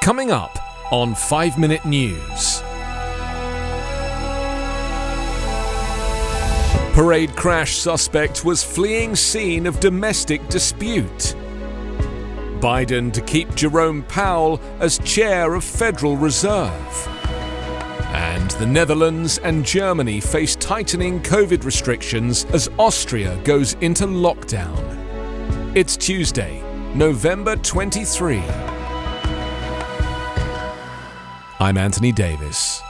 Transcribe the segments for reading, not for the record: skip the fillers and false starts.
Coming up on 5 Minute News. Parade crash suspect was fleeing scene of domestic dispute. Biden to keep Jerome Powell as chair of Federal Reserve. And the Netherlands and Germany face tightening COVID restrictions as Austria goes into lockdown. It's Tuesday, November 23. I'm Anthony Davis.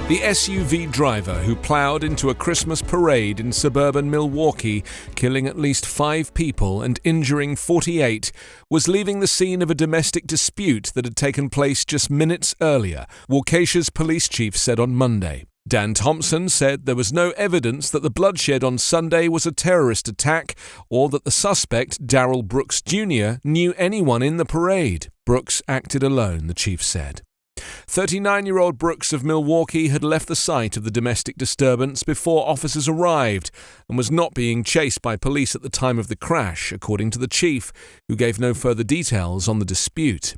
The SUV driver who ploughed into a Christmas parade in suburban Milwaukee, killing at least 5 people and injuring 48, was leaving the scene of a domestic dispute that had taken place just minutes earlier, Waukesha's police chief said on Monday. Dan Thompson said there was no evidence that the bloodshed on Sunday was a terrorist attack or that the suspect, Darrell Brooks Jr., knew anyone in the parade. Brooks acted alone, the chief said. 39-year-old Brooks of Milwaukee had left the site of the domestic disturbance before officers arrived and was not being chased by police at the time of the crash, according to the chief, who gave no further details on the dispute.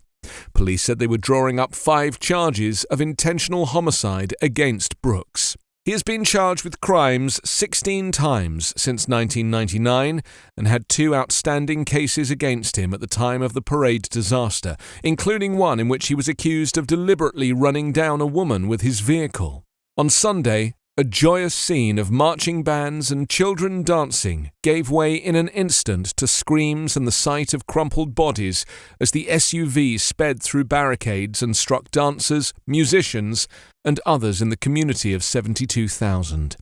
Police said they were drawing up 5 charges of intentional homicide against Brooks. He has been charged with crimes 16 times since 1999 and had 2 outstanding cases against him at the time of the parade disaster, including one in which he was accused of deliberately running down a woman with his vehicle. On Sunday, a joyous scene of marching bands and children dancing gave way in an instant to screams and the sight of crumpled bodies as the SUV sped through barricades and struck dancers, musicians, and others in the community of 72,000.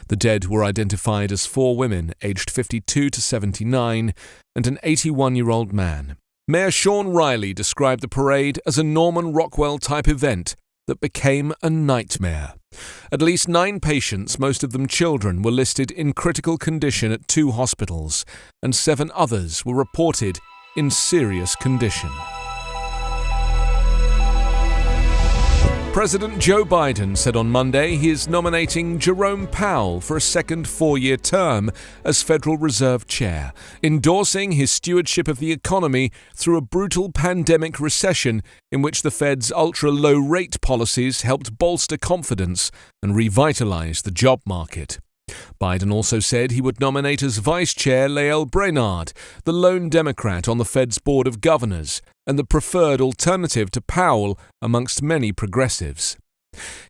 The dead were identified as 4 women aged 52 to 79 and an 81-year-old man. Mayor Sean Riley described the parade as a Norman Rockwell-type event that became a nightmare. At least 9 patients, most of them children, were listed in critical condition at 2 hospitals, and 7 others were reported in serious condition. President Joe Biden said on Monday he is nominating Jerome Powell for a second 4-year term as Federal Reserve Chair, endorsing his stewardship of the economy through a brutal pandemic recession in which the Fed's ultra-low rate policies helped bolster confidence and revitalize the job market. Biden also said he would nominate as Vice Chair Lael Brainard, the lone Democrat on the Fed's Board of Governors, and the preferred alternative to Powell amongst many progressives.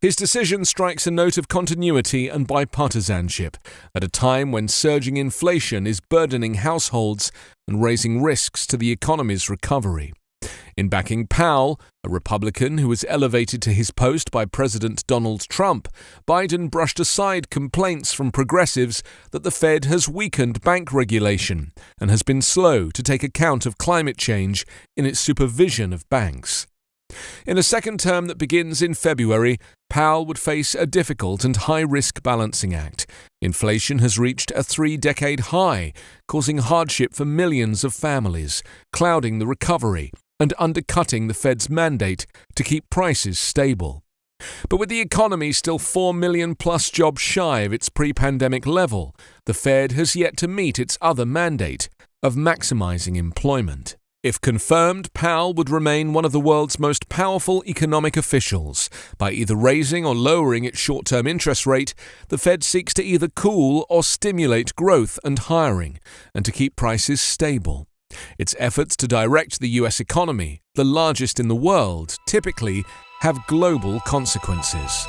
His decision strikes a note of continuity and bipartisanship at a time when surging inflation is burdening households and raising risks to the economy's recovery. In backing Powell, a Republican who was elevated to his post by President Donald Trump, Biden brushed aside complaints from progressives that the Fed has weakened bank regulation and has been slow to take account of climate change in its supervision of banks. In a second term that begins in February, Powell would face a difficult and high-risk balancing act. Inflation has reached a 3-decade high, causing hardship for millions of families, clouding the recovery and undercutting the Fed's mandate to keep prices stable. But with the economy still 4 million-plus jobs shy of its pre-pandemic level, the Fed has yet to meet its other mandate of maximizing employment. If confirmed, Powell would remain one of the world's most powerful economic officials. By either raising or lowering its short-term interest rate, the Fed seeks to either cool or stimulate growth and hiring, and to keep prices stable. Its efforts to direct the US economy, the largest in the world, typically have global consequences.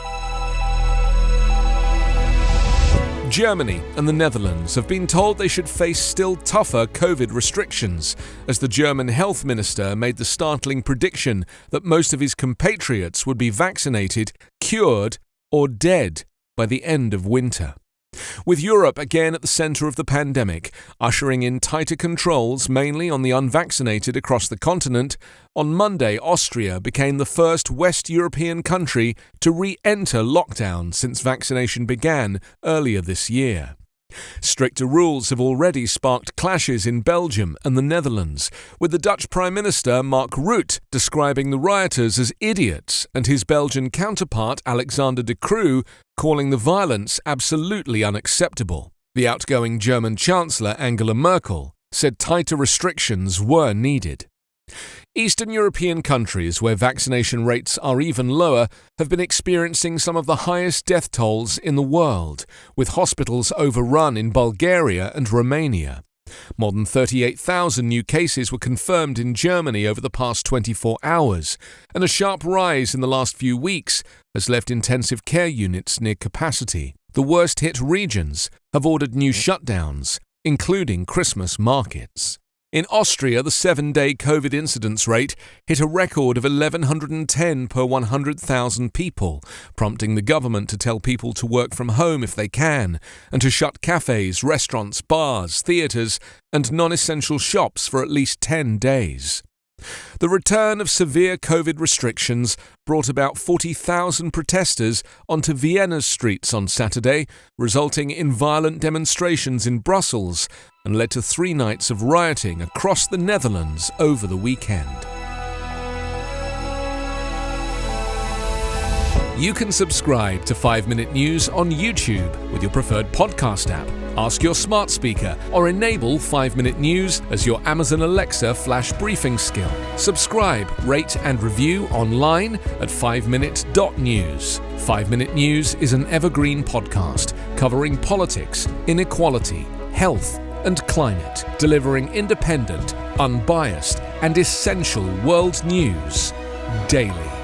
Germany and the Netherlands have been told they should face still tougher COVID restrictions, as the German health minister made the startling prediction that most of his compatriots would be vaccinated, cured, or dead by the end of winter. With Europe again at the centre of the pandemic, ushering in tighter controls mainly on the unvaccinated across the continent, on Monday Austria became the first West European country to re-enter lockdown since vaccination began earlier this year. Stricter rules have already sparked clashes in Belgium and the Netherlands, with the Dutch Prime Minister Mark Rutte describing the rioters as idiots and his Belgian counterpart Alexander De Croo calling the violence absolutely unacceptable. The outgoing German Chancellor Angela Merkel said tighter restrictions were needed. Eastern European countries, where vaccination rates are even lower, have been experiencing some of the highest death tolls in the world, with hospitals overrun in Bulgaria and Romania. More than 38,000 new cases were confirmed in Germany over the past 24 hours, and a sharp rise in the last few weeks has left intensive care units near capacity. The worst-hit regions have ordered new shutdowns, including Christmas markets. In Austria, the 7-day COVID incidence rate hit a record of 1,110 per 100,000 people, prompting the government to tell people to work from home if they can, and to shut cafes, restaurants, bars, theatres, and non-essential shops for at least 10 days. The return of severe COVID restrictions brought about 40,000 protesters onto Vienna's streets on Saturday, resulting in violent demonstrations in Brussels, and led to 3 nights of rioting across the Netherlands over the weekend. You can subscribe to 5-Minute News on YouTube with your preferred podcast app. Ask your smart speaker or enable 5-Minute News as your Amazon Alexa flash briefing skill. Subscribe, rate and review online at 5minute.news. 5-Minute News is an Evergreen podcast covering politics, inequality, health and climate, delivering independent, unbiased and essential world news daily.